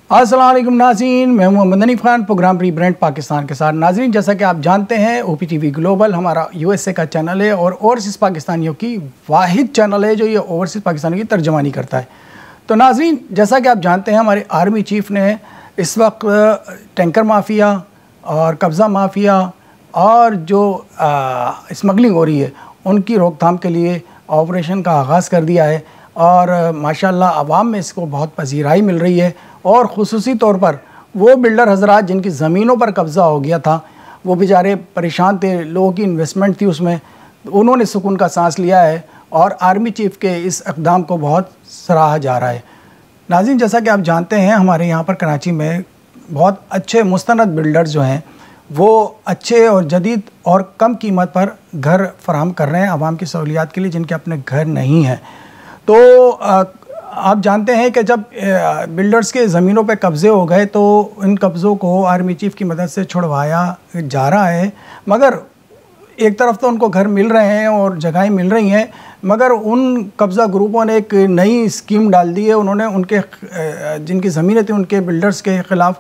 अस्सलाम वालेकुम नाज़रीन, मैं मोहम्मद हनीफ खान, प्रोग्राम रीब्रांड पाकिस्तान के साथ। नाज़रीन, जैसा कि आप जानते हैं OPTV ग्लोबल हमारा USA का चैनल है और ओवरसीज़ पाकिस्तानियों की वाहिद चैनल है जो ये ओवरसीज़ पाकिस्तानियों की तर्जमानी करता है। तो नाज़रीन, जैसा कि आप जानते हैं, हमारे आर्मी चीफ़ ने इस वक्त टैंकर माफिया और कब्ज़ा माफिया और जो स्मगलिंग हो रही है उनकी रोकथाम के लिए ऑपरेशन का आगाज़ कर दिया है और माशाल्लाह आवाम में इसको बहुत पजीराई मिल रही है। और ख़ुसूसी तौर पर वो बिल्डर हजरात जिनकी ज़मीनों पर कब्ज़ा हो गया था, वो बेचारे परेशान थे, लोगों की इन्वेस्टमेंट थी उसमें, उन्होंने सुकून का सांस लिया है और आर्मी चीफ़ के इस इक़दाम को बहुत सराहा जा रहा है। नाज़रीन, जैसा कि आप जानते हैं, हमारे यहाँ पर कराची में बहुत अच्छे मुस्तनद बिल्डर्स जो हैं वो अच्छे और जदीद और कम कीमत पर घर फराहम कर रहे हैं आवाम की सहूलियात के लिए जिनके अपने घर नहीं हैं। तो आप जानते हैं कि जब बिल्डर्स के ज़मीनों पे कब्ज़े हो गए तो इन कब्ज़ों को आर्मी चीफ़ की मदद से छुड़वाया जा रहा है, मगर एक तरफ तो उनको घर मिल रहे हैं और जगहें मिल रही हैं, मगर उन कब्ज़ा ग्रुपों ने एक नई स्कीम डाल दी है। उन्होंने उनके जिनकी ज़मीनें थी उनके बिल्डर्स के ख़िलाफ़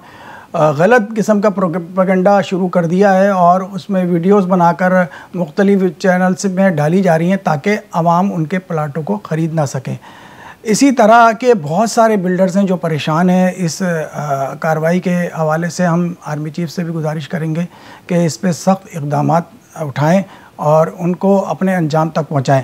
गलत किस्म का प्रोपेगेंडा शुरू कर दिया है और उसमें वीडियोस बनाकर मुख्तलिफ़ चैनल्स में डाली जा रही हैं ताकि आवाम उनके प्लाटों को ख़रीद ना सकें। इसी तरह के बहुत सारे बिल्डर्स हैं जो परेशान हैं। इस कार्रवाई के हवाले से हम आर्मी चीफ़ से भी गुजारिश करेंगे कि इस पर सख्त इक़दामात उठाएं और उनको अपने अंजाम तक पहुंचाएं।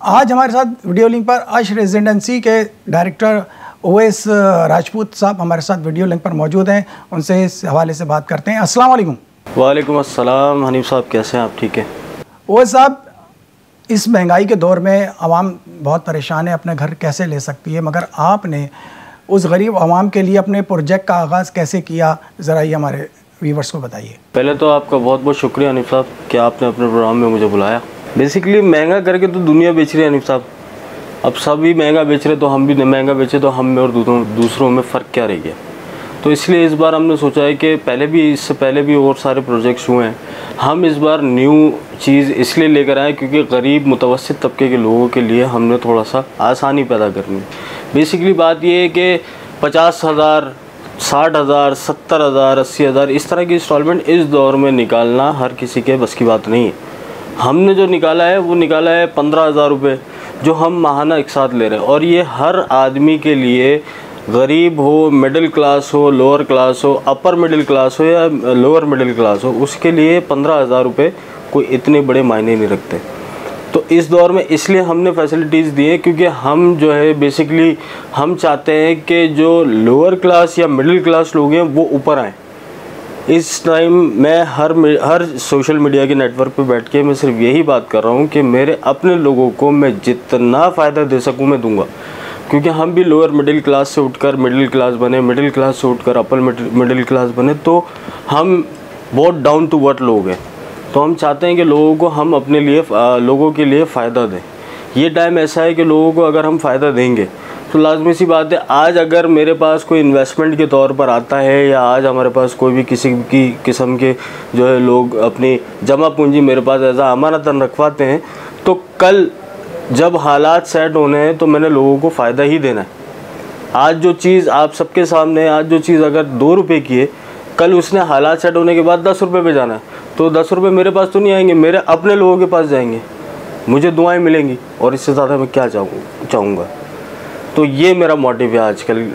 आज हमारे साथ वीडियो लिंक पर अश रेजिडेंसी के डायरेक्टर ओवैस राजपूत साहब हमारे साथ वीडियो लिंक पर मौजूद हैं। उनसे इस हवाले से बात करते हैं। अस्सलाम वालेकुम। वालेकुम अस्सलाम। हनीफ साहब कैसे हैं आप? ठीक है। ओवैस साहब, इस महंगाई के दौर में आवाम बहुत परेशान है, अपने घर कैसे ले सकती है, मगर आपने उस गरीब आवाम के लिए अपने प्रोजेक्ट का आगाज़ कैसे किया, ज़रा ये हमारे व्यूवर्स को बताइए। पहले तो आपका बहुत बहुत शुक्रिया हनीफ साहब कि आपने अपने प्रोग्राम में मुझे बुलाया। बेसिकली महंगा करके तो दुनिया बेच रही है हनीफ साहब। अब सभी महंगा बेच रहे तो हम भी महंगा बेचे तो हम में और दूसरों में फ़र्क क्या रह गया। तो इसलिए इस बार हमने सोचा है कि इससे पहले भी और सारे प्रोजेक्ट्स हुए हैं, हम इस बार न्यू चीज़ इसलिए लेकर आए क्योंकि गरीब मुतवस्सित तबके के लोगों के लिए हमने थोड़ा सा आसानी पैदा करनी है। बेसिकली बात ये है कि 50,000, 60,000, 70,000, 80,000 इस तरह की इंस्टॉलमेंट इस दौर में निकालना हर किसी के बस की बात नहीं है। हमने जो निकाला है वो निकाला है 15,000 रुपये जो हम माहाना एक साथ ले रहे हैं, और ये हर आदमी के लिए, गरीब हो, मिडिल क्लास हो, लोअर क्लास हो, अपर मिडिल क्लास हो या लोअर मिडिल क्लास हो, उसके लिए 15,000 रुपये कोई इतने बड़े मायने नहीं रखते। तो इस दौर में इसलिए हमने फैसिलिटीज़ दी हैं क्योंकि हम जो है बेसिकली हम चाहते हैं कि जो लोअर क्लास या मिडिल क्लास लोग हैं वो ऊपर आएँ। इस टाइम मैं हर सोशल मीडिया के नेटवर्क पे बैठ के मैं सिर्फ यही बात कर रहा हूँ कि मेरे अपने लोगों को मैं जितना फ़ायदा दे सकूँ मैं दूँगा, क्योंकि हम भी लोअर मिडिल क्लास से उठकर मिडिल क्लास बने, मिडिल क्लास से उठकर अपर मिडिल क्लास बने, तो हम बहुत डाउन टू अर्थ लोग हैं। तो हम चाहते हैं कि लोगों को हम अपने लिए लोगों के लिए फ़ायदा दें। ये टाइम ऐसा है कि लोगों को अगर हम फ़ायदा देंगे तो लाजमी सी बात है, आज अगर मेरे पास कोई इन्वेस्टमेंट के तौर पर आता है या आज हमारे पास कोई भी किसी की किस्म के जो है लोग अपनी जमा पूंजी मेरे पास ऐसा अमानतन रखवाते हैं, तो कल जब हालात सेट होने हैं तो मैंने लोगों को फ़ायदा ही देना है। आज जो चीज़ आप सबके सामने है, आज जो चीज़ अगर 2 रुपये की है, कल उसने हालात सेट होने के बाद 10 रुपये पे जाना है, तो 10 रुपये मेरे पास तो नहीं आएंगे, मेरे अपने लोगों के पास जाएंगे, मुझे दुआएं मिलेंगी, और इससे ज़्यादा मैं क्या चाहूँगा। तो ये मेरा मोटिव है आजकल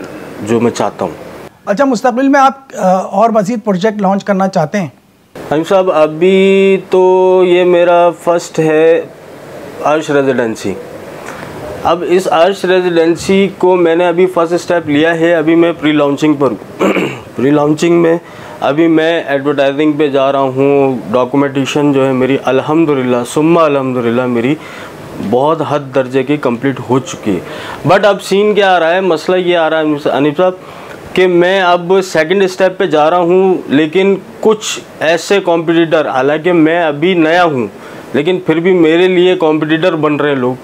जो मैं चाहता हूँ। अच्छा, मुस्तकबिल में आप और मज़ीद प्रोजेक्ट लॉन्च करना चाहते हैं? हनीफ साहब, अभी तो ये मेरा फर्स्ट है अर्श रेजिडेंसी। अब इस अर्श रेजिडेंसी को मैंने अभी फर्स्ट स्टेप लिया है, अभी मैं प्री लॉन्चिंग पर प्री लॉन्चिंग में अभी मैं एडवर्टाइजिंग पे जा रहा हूँ। डॉक्यूमेंटेशन जो है मेरी अल्हम्दुलिल्लाह सुम्मा अल्हम्दुलिल्लाह मेरी बहुत हद दर्जे की कंप्लीट हो चुकी है। बट अब सीन क्या आ रहा है, मसला ये आ रहा है हनीफ साहब कि मैं अब सेकंड स्टेप पे जा रहा हूँ, लेकिन कुछ ऐसे कॉम्पिटिटर, हालांकि मैं अभी नया हूँ लेकिन फिर भी मेरे लिए कॉम्पिटिटर बन रहे हैं लोग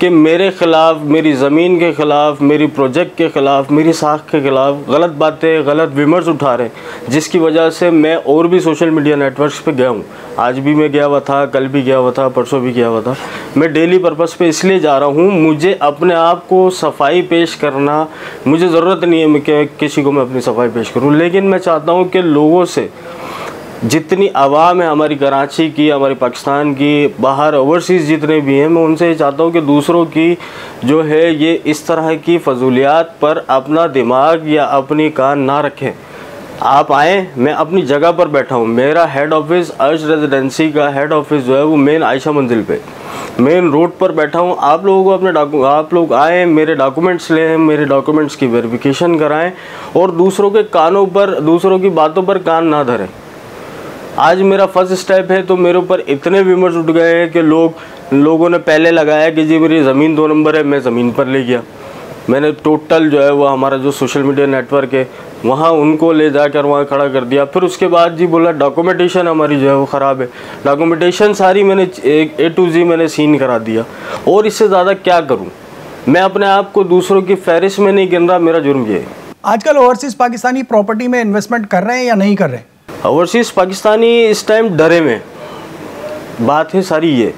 कि मेरे ख़िलाफ़, मेरी ज़मीन के ख़िलाफ़, मेरी प्रोजेक्ट के ख़िलाफ़, मेरी साख के ख़िलाफ़ गलत बातें, गलत विमर्श उठा रहे हैं, जिसकी वजह से मैं और भी सोशल मीडिया नेटवर्क्स पे गया हूँ। आज भी मैं गया हुआ था, कल भी गया हुआ था, परसों भी गया हुआ था। मैं डेली पर्पस पे इसलिए जा रहा हूँ, मुझे अपने आप को सफाई पेश करना, मुझे ज़रूरत नहीं है मैं किसी को मैं अपनी सफाई पेश करूँ, लेकिन मैं चाहता हूँ कि लोगों से, जितनी आवाम है हमारी कराची की, हमारी पाकिस्तान की, बाहर ओवरसीज़ जितने भी हैं, मैं उनसे ये चाहता हूँ कि दूसरों की जो है ये इस तरह की फजूलियात पर अपना दिमाग या अपनी कान ना रखें। आप आएँ, मैं अपनी जगह पर बैठा हूँ। मेरा हेड ऑफिस अर्श रेजिडेंसी का हेड ऑफिस जो है वो मेन आयशा मंजिल पे, मेन रोड पर बैठा हूँ। आप लोगों को अपने आप लोग आएँ, मेरे डॉक्यूमेंट्स लें, मेरे डॉक्यूमेंट्स की वेरिफिकेशन कराएँ और दूसरों के कानों पर, दूसरों की बातों पर कान ना धरें। आज मेरा फर्स्ट स्टेप है तो मेरे ऊपर इतने विमर्श उठ गए हैं कि लोगों ने पहले लगाया कि जी मेरी ज़मीन 2 नंबर है, मैं ज़मीन पर ले गया। मैंने टोटल जो है वो हमारा जो सोशल मीडिया नेटवर्क है वहाँ उनको ले जाकर वहाँ खड़ा कर दिया। फिर उसके बाद जी बोला डॉक्यूमेंटेशन हमारी जो है वो ख़राब है। डॉक्यूमेंटेशन सारी मैंने A to Z मैंने सीन करा दिया, और इससे ज़्यादा क्या करूँ? मैं अपने आप को दूसरों की फहरिस्त में नहीं गिन रहा, मेरा जुर्म ये है। आजकल ओवरसीज़ पाकिस्तानी प्रॉपर्टी में इन्वेस्टमेंट कर रहे हैं या नहीं कर रहे? ओवरसीज़ पाकिस्तानी इस टाइम डरे में, बात है सारी ये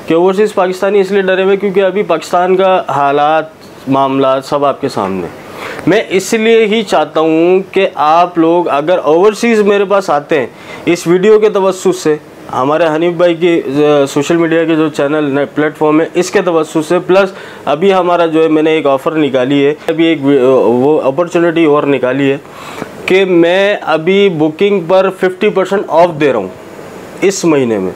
कि ओवरसीज़ पाकिस्तानी इसलिए डरे हुए क्योंकि अभी पाकिस्तान का हालात, मामला सब आपके सामने। मैं इसलिए ही चाहता हूँ कि आप लोग अगर ओवरसीज़ मेरे पास आते हैं, इस वीडियो के तवस्सुस से, हमारे हनीफ भाई की सोशल मीडिया के जो चैनल प्लेटफॉर्म है इसके तवस्सुस से, प्लस अभी हमारा जो है मैंने एक ऑफ़र निकाली है, अभी एक वो अपॉर्चुनिटी और निकाली है कि मैं अभी बुकिंग पर 50% ऑफ दे रहा हूँ इस महीने में।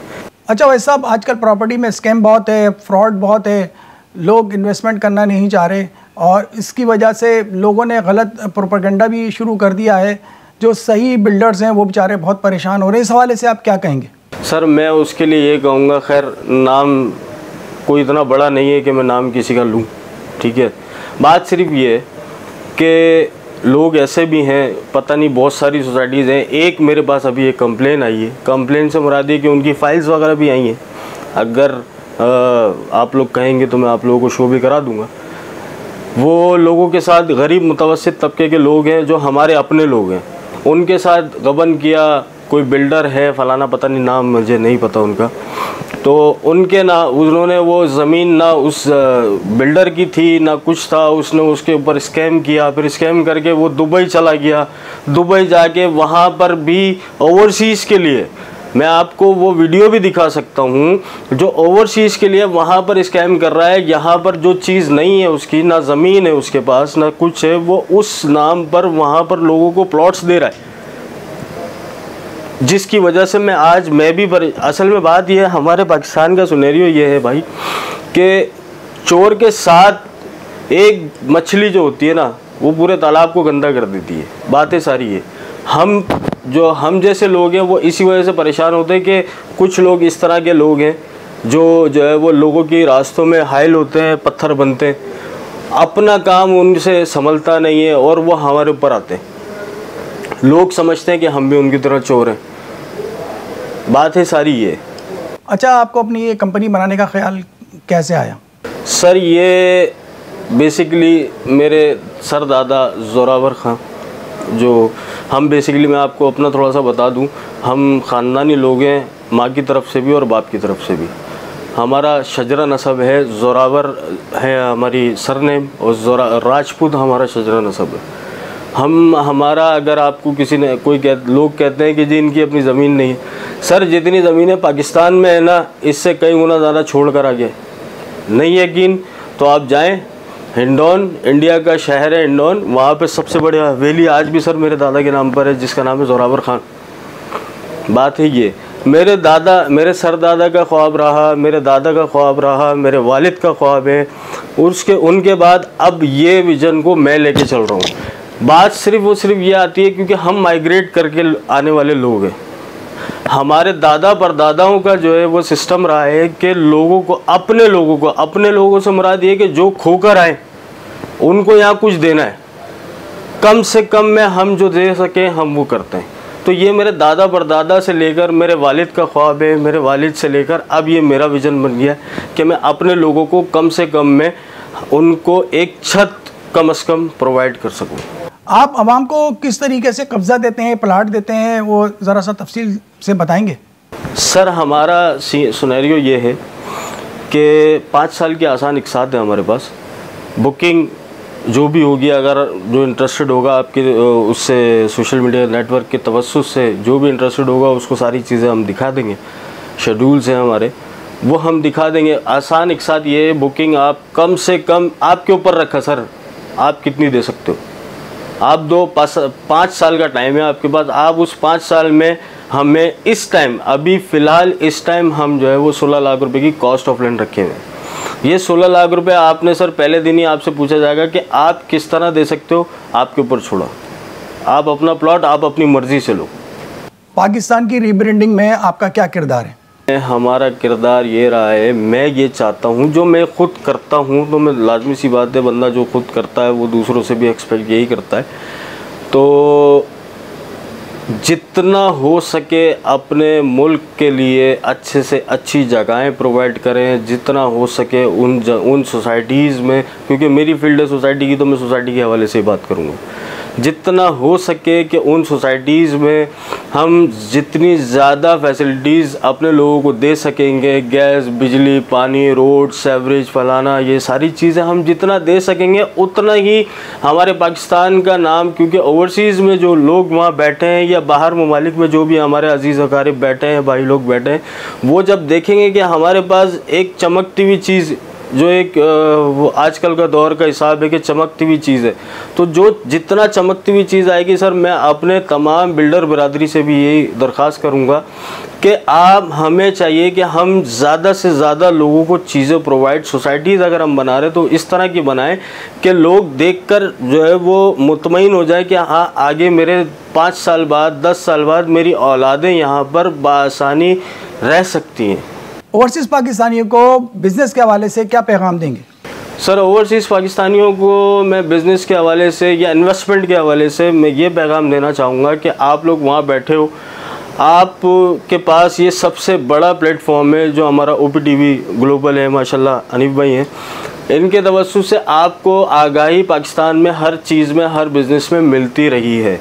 अच्छा वैसे साहब, आजकल प्रॉपर्टी में स्कैम बहुत है, फ्रॉड बहुत है, लोग इन्वेस्टमेंट करना नहीं चाह रहे और इसकी वजह से लोगों ने गलत प्रोपेगेंडा भी शुरू कर दिया है। जो सही बिल्डर्स हैं वो बेचारे बहुत परेशान हो रहे हैं। इस हवाले से आप क्या कहेंगे? सर मैं उसके लिए ये कहूँगा, खैर नाम कोई इतना बड़ा नहीं है कि मैं नाम किसी का लूँ, ठीक है। बात सिर्फ ये है कि लोग ऐसे भी हैं, पता नहीं बहुत सारी सोसाइटीज़ हैं। एक मेरे पास अभी एक कंप्लेन आई है, कंप्लेन से मुराद है कि उनकी फ़ाइल्स वगैरह भी आई हैं। अगर आप लोग कहेंगे तो मैं आप लोगों को शो भी करा दूँगा। वो लोगों के साथ गरीब मुतवस्सित तबके के लोग हैं जो हमारे अपने लोग हैं, उनके साथ गबन किया। कोई बिल्डर है फ़लाना, पता नहीं नाम मुझे नहीं पता उनका, तो उनके ना उन्होंने वो ज़मीन ना उस बिल्डर की थी ना कुछ था, उसने उसके ऊपर स्कैम किया। फिर स्कैम करके वो दुबई चला गया। दुबई जाके वहाँ पर भी ओवरसीज़ के लिए, मैं आपको वो वीडियो भी दिखा सकता हूँ, जो ओवरसीज़ के लिए वहाँ पर स्कैम कर रहा है। यहाँ पर जो चीज़ नहीं है उसकी, ना ज़मीन है उसके पास ना कुछ है, वो उस नाम पर वहाँ पर लोगों को प्लॉट्स दे रहा है, जिसकी वजह से मैं भी असल में बात ये है, हमारे पाकिस्तान का सिनेरियो ये है भाई कि चोर के साथ एक मछली जो होती है ना, वो पूरे तालाब को गंदा कर देती है। बातें सारी है। हम जैसे लोग हैं वो इसी वजह से परेशान होते हैं कि कुछ लोग इस तरह के लोग हैं जो है वो लोगों के रास्तों में हाइल होते हैं, पत्थर बनते हैं, अपना काम उनसे संभलता नहीं है और वो हमारे ऊपर आते हैं। लोग समझते हैं कि हम भी उनकी तरह चोर हैं। बात है सारी ये। अच्छा, आपको अपनी ये कंपनी बनाने का ख्याल कैसे आया? सर ये बेसिकली मेरे सरदादा ज़ोरावर ख़ान, जो हम बेसिकली मैं आपको अपना थोड़ा सा बता दूं, हम ख़ानदानी लोग हैं, माँ की तरफ से भी और बाप की तरफ से भी। हमारा शजरा नसब है, ज़ोरावर है हमारी सरनेम और राजपूत हमारा शजरा नसब है। हमारा अगर आपको किसी ने लोग कहते हैं कि जी इनकी अपनी ज़मीन नहीं है, सर जितनी ज़मीनें पाकिस्तान में है ना, इससे कई गुना ज़्यादा छोड़ कर आ गया। नहीं यकीन तो आप जाएं, हिंडौन इंडिया का शहर है हिंडौन, वहाँ पे सबसे बड़ी हवेली आज भी सर मेरे दादा के नाम पर है, जिसका नाम है ज़ोरावर ख़ान। बात है ये, मेरे सरदादा का ख्वाब रहा, मेरे दादा का ख्वाब रहा, मेरे वालिद का ख्वाब है, उनके बाद अब ये विज़न को मैं लेके चल रहा हूँ। बात सिर्फ ये आती है क्योंकि हम माइग्रेट करके आने वाले लोग हैं। हमारे दादा परदादाओं का जो है वो सिस्टम रहा है कि अपने लोगों से मुराद ये कि जो खोकर आए उनको यहाँ कुछ देना है, कम से कम में हम जो दे सकें हम वो करते हैं। तो ये मेरे दादा परदादा से लेकर मेरे वालिद का ख्वाब है, मेरे वालिद से लेकर अब ये मेरा विज़न बन गया कि मैं अपने लोगों को कम से कम में उनको एक छत कम से कम प्रोवाइड कर सकूं। आप आवाम को किस तरीके से कब्ज़ा देते हैं, प्लाट देते हैं, वो ज़रा सा तफसील से बताएंगे? सर हमारा सिनेरियो ये है कि 5 साल की आसान इकसात है हमारे पास। बुकिंग जो भी होगी, अगर जो इंटरेस्टेड होगा आपके उससे सोशल मीडिया नेटवर्क के तवस्सुत से जो भी इंटरेस्टेड होगा उसको सारी चीज़ें हम दिखा देंगे। शेड्यूल्स हैं हमारे, वो हम दिखा देंगे। आसान एक साथ ये बुकिंग आप कम से कम आपके ऊपर रखा सर, आप कितनी दे सकते हो। आप 5 साल का टाइम है आपके पास, आप उस 5 साल में हमें इस टाइम अभी फ़िलहाल इस टाइम हम जो है वो 16 लाख रुपए की कॉस्ट ऑफ लैंड रखे हुए हैं। ये 16 लाख रुपए आपने सर पहले दिन ही आपसे पूछा जाएगा कि आप किस तरह दे सकते हो, आपके ऊपर छोड़ा। आप अपना प्लॉट आप अपनी मर्ज़ी से लो। पाकिस्तान की रीब्रांडिंग में आपका क्या किरदार है? हमारा किरदार ये रहा है, मैं ये चाहता हूँ जो मैं ख़ुद करता हूँ, तो मैं लाजमी सी बात है बंदा जो खुद करता है वो दूसरों से भी एक्सपेक्ट यही करता है। तो जितना हो सके अपने मुल्क के लिए अच्छे से अच्छी जगहें प्रोवाइड करें, जितना हो सके उन सोसाइटीज़ में, क्योंकि मेरी फील्ड है सोसाइटी की, तो मैं सोसाइटी के हवाले से बात करूँगा। जितना हो सके कि उन सोसाइटीज़ में हम जितनी ज़्यादा फैसिलिटीज़ अपने लोगों को दे सकेंगे, गैस, बिजली, पानी, रोड, सेवरेज, फलाना, ये सारी चीज़ें हम जितना दे सकेंगे उतना ही हमारे पाकिस्तान का नाम, क्योंकि ओवरसीज़ में जो लोग वहाँ बैठे हैं या बाहर ममालिक में जो भी हमारे अजीज़ अकारिब बैठे हैं, भाई लोग बैठे हैं, वो जब देखेंगे कि हमारे पास एक चमकती हुई चीज़, जो एक वो आजकल का दौर का हिसाब है कि चमकती हुई चीज़ है, तो जो जितना चमकती हुई चीज़ आएगी सर, मैं अपने तमाम बिल्डर बरादरी से भी यही दरख्वास्त करूँगा कि आप हमें चाहिए कि हम ज़्यादा से ज़्यादा लोगों को चीज़ें प्रोवाइड, सोसाइटीज़ अगर हम बना रहे तो इस तरह की बनाएं कि लोग देखकर जो है वो मुतमईन हो जाए कि हाँ आगे मेरे 5 साल बाद 10 साल बाद मेरी औलादें यहाँ पर बासानी रह सकती हैं। ओवरसीज़ पाकिस्तानियों को बिज़नेस के हवाले से क्या पैगाम देंगे? सर ओवरसीज़ पाकिस्तानियों को मैं बिज़नेस के हवाले से या इन्वेस्टमेंट के हवाले से मैं ये पैगाम देना चाहूँगा कि आप लोग वहाँ बैठे हो, आप के पास ये सबसे बड़ा प्लेटफॉर्म है जो हमारा OPTV ग्लोबल है, माशाल्लाह अनीफ भाई हैं, इनके तवज्जुह से आपको आगाही पाकिस्तान में हर चीज़ में, हर बिज़नेस में मिलती रही है।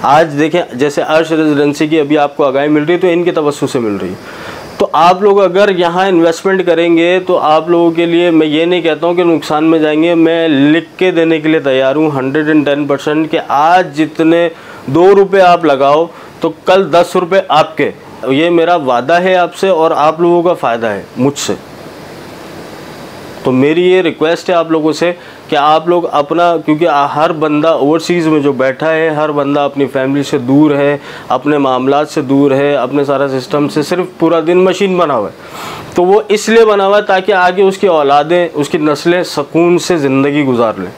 आज देखें जैसे अर्श रेजिडेंसी की अभी आपको आगाही मिल रही है, तो इनके तवज्जुह से मिल रही है। तो आप लोग अगर यहाँ इन्वेस्टमेंट करेंगे तो आप लोगों के लिए, मैं ये नहीं कहता हूँ कि नुकसान में जाएंगे, मैं लिख के देने के लिए तैयार हूँ 110% कि आज जितने 2 रुपये आप लगाओ तो कल 10 रुपये आपके। ये मेरा वादा है आपसे और आप लोगों का फ़ायदा है मुझसे। तो मेरी ये रिक्वेस्ट है आप लोगों से कि आप लोग अपना, क्योंकि हर बंदा ओवरसीज़ में जो बैठा है, हर बंदा अपनी फैमिली से दूर है, अपने मामलात से दूर है, अपने सारा सिस्टम से सिर्फ पूरा दिन मशीन बना हुआ है। तो वो इसलिए बना हुआ है ताकि आगे उसकी औलादें, उसकी नस्लें सुकून से ज़िंदगी गुजार लें।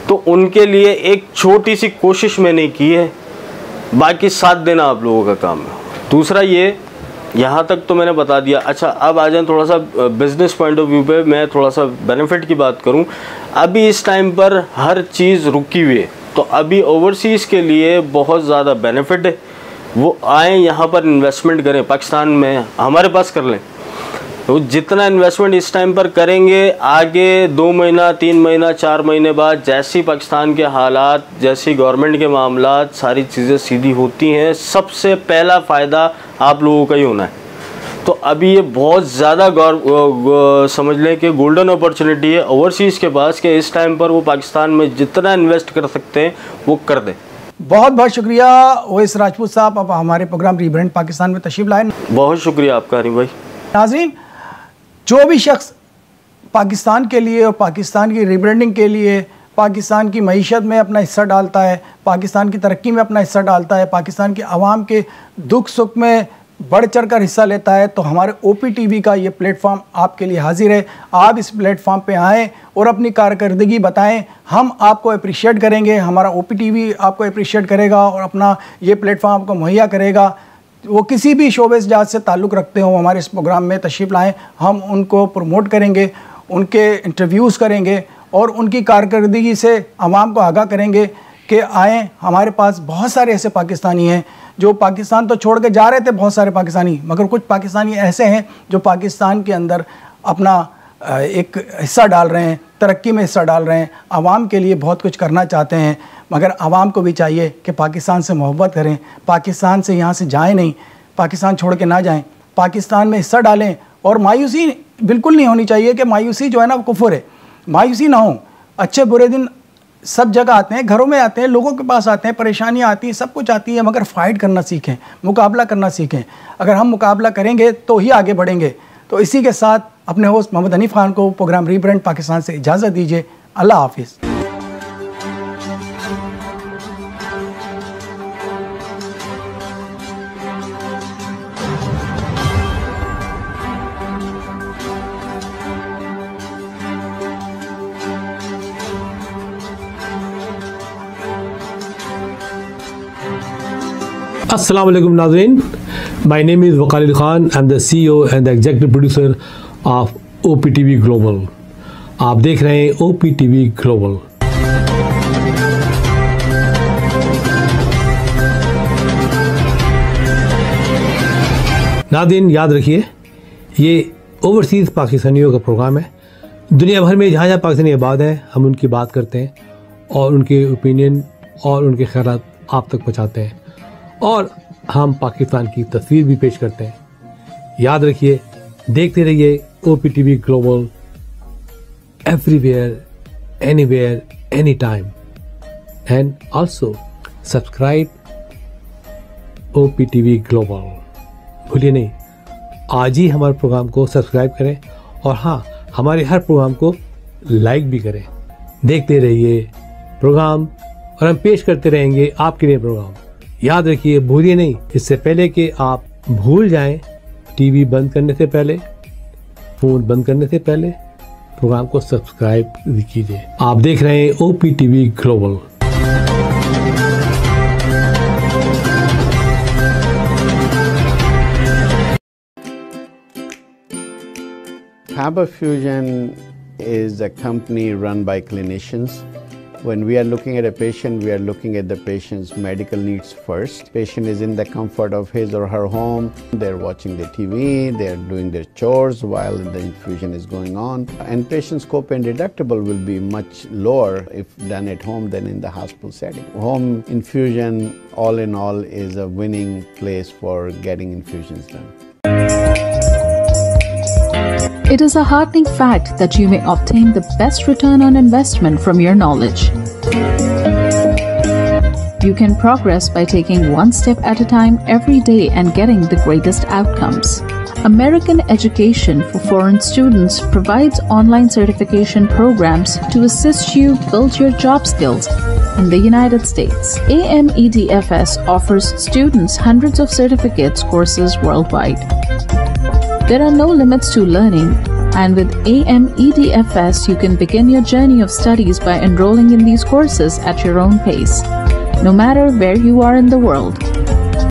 तो उनके लिए एक छोटी सी कोशिश मैंने की है, बाकी साथ देना आप लोगों का काम है। दूसरा ये, यहाँ तक तो मैंने बता दिया। अच्छा अब आ जाएं थोड़ा सा बिज़नेस पॉइंट ऑफ व्यू पे, मैं थोड़ा सा बेनिफिट की बात करूँ। अभी इस टाइम पर हर चीज़ रुकी हुई है, तो अभी ओवरसीज़ के लिए बहुत ज़्यादा बेनिफिट है। वो आएँ यहाँ पर इन्वेस्टमेंट करें, पाकिस्तान में हमारे पास कर लें। तो जितना इन्वेस्टमेंट इस टाइम पर करेंगे, आगे 2 महीना 3 महीना 4 महीने बाद जैसी पाकिस्तान के हालात, जैसी गवर्नमेंट के मामलात, सारी चीज़ें सीधी होती हैं, सबसे पहला फ़ायदा आप लोगों का ही होना है। तो अभी ये बहुत ज़्यादा समझ लें कि गोल्डन अपॉर्चुनिटी है ओवरसीज़ के पास कि इस टाइम पर वो पाकिस्तान में जितना इन्वेस्ट कर सकते हैं वो कर दें। बहुत बहुत शुक्रिया ओवैस राजपूत साहब, आप हमारे प्रोग्राम रीब्रांड पाकिस्तान में तशरीफ़ लाए। बहुत शुक्रिया आपका अनिल भाई। नाज़रीन, जो भी शख्स पाकिस्तान के लिए और पाकिस्तान की रीब्रांडिंग के लिए, पाकिस्तान की मईशत में अपना हिस्सा डालता है, पाकिस्तान की तरक्की में अपना हिस्सा डालता है, पाकिस्तान के आवाम के दुख सुख में बढ़ चढ़ कर हिस्सा लेता है, तो हमारे OPTV का ये प्लेटफॉर्म आपके लिए हाजिर है। आप इस प्लेटफॉर्म पे आएँ और अपनी कारकर्दगी बताएं, हम आपको अप्रिशिएट करेंगे, हमारा OPTV आपको अप्रिशिएट करेगा और अपना ये प्लेटफॉर्म आपको मुहैया करेगा। वो किसी भी शोबे जहाज से ताल्लुक़ रखते हो, हमारे इस प्रोग्राम में तशरीफ़ लाएँ, हम उनको प्रमोट करेंगे, उनके इंटरव्यूज़ करेंगे और उनकी कारकर्दगी से आवाम को आगाह करेंगे कि आएँ। हमारे पास बहुत सारे ऐसे पाकिस्तानी हैं जो पाकिस्तान तो छोड़ के जा रहे थे बहुत सारे पाकिस्तानी, मगर कुछ पाकिस्तानी ऐसे हैं जो पाकिस्तान के अंदर अपना एक हिस्सा डाल रहे हैं, तरक्की में हिस्सा डाल रहे हैं, आवाम के लिए बहुत कुछ करना चाहते हैं। मगर आवाम को भी चाहिए कि पाकिस्तान से मोहब्बत करें, पाकिस्तान से यहाँ से जाएं नहीं, पाकिस्तान छोड़ के ना जाएं, पाकिस्तान में हिस्सा डालें। और मायूसी बिल्कुल नहीं होनी चाहिए कि मायूसी जो है ना वो कुफर है। मायूसी ना हो, अच्छे बुरे दिन सब जगह आते हैं, घरों में आते हैं, लोगों के पास आते हैं, परेशानियाँ आती हैं, सब कुछ आती है, मगर फ़ाइट करना सीखें, मुकाबला करना सीखें। अगर हम मुकाबला करेंगे तो ही आगे बढ़ेंगे। तो इसी के साथ अपने होस्ट मोहम्मद हनीफ खान को प्रोग्राम रीब्रांड पाकिस्तान से इजाज़त दीजिए। अल्लाह हाफिज़। अस्सलाम वालेकुम नाज़रीन, my name is Wakal Khan, I am the CEO and the executive producer of OPTV global. आप देख रहे हैं OPTV ग्लोबल। नाज़रीन याद रखिए, ये ओवरसीज़ पाकिस्तानियों का प्रोग्राम है। दुनिया भर में जहाँ जहाँ पाकिस्तानी आबाद हैं हम उनकी बात करते हैं और उनके ओपिनियन और उनके ख्यालात आप तक पहुँचाते हैं और हम पाकिस्तान की तस्वीर भी पेश करते हैं। याद रखिए, देखते रहिए OPTV global, everywhere, anywhere, any time, and also subscribe OPTV global. भूलिए नहीं, आज ही हमारे प्रोग्राम को सब्सक्राइब करें और हाँ, हमारे हर प्रोग्राम को लाइक भी करें। देखते रहिए प्रोग्राम और हम पेश करते रहेंगे आपके लिए प्रोग्राम। याद रखिए, भूलिए नहीं, इससे पहले कि आप भूल जाएं, टीवी बंद करने से पहले, फ़ोन बंद करने से पहले प्रोग्राम को सब्सक्राइब कीजिए। आप देख रहे हैं OPTV global. Faber Fusion is a company run by clinicians. When we are looking at a patient, we are looking at the patient's medical needs first. Patient is in the comfort of his or her home. They're watching the TV, they're doing their chores while the infusion is going on. And patient's copay and deductible will be much lower if done at home than in the hospital setting. Home infusion, all in all, is a winning place for getting infusions done. It is a heartening fact that you may obtain the best return on investment from your knowledge. You can progress by taking one step at a time every day and getting the greatest outcomes. American Education for Foreign Students provides online certification programs to assist you build your job skills in the United States. AMEDFS offers students hundreds of certificates courses worldwide. There are no limits to learning, and with AMEDFS you can begin your journey of studies by enrolling in these courses at your own pace, no matter where you are in the world.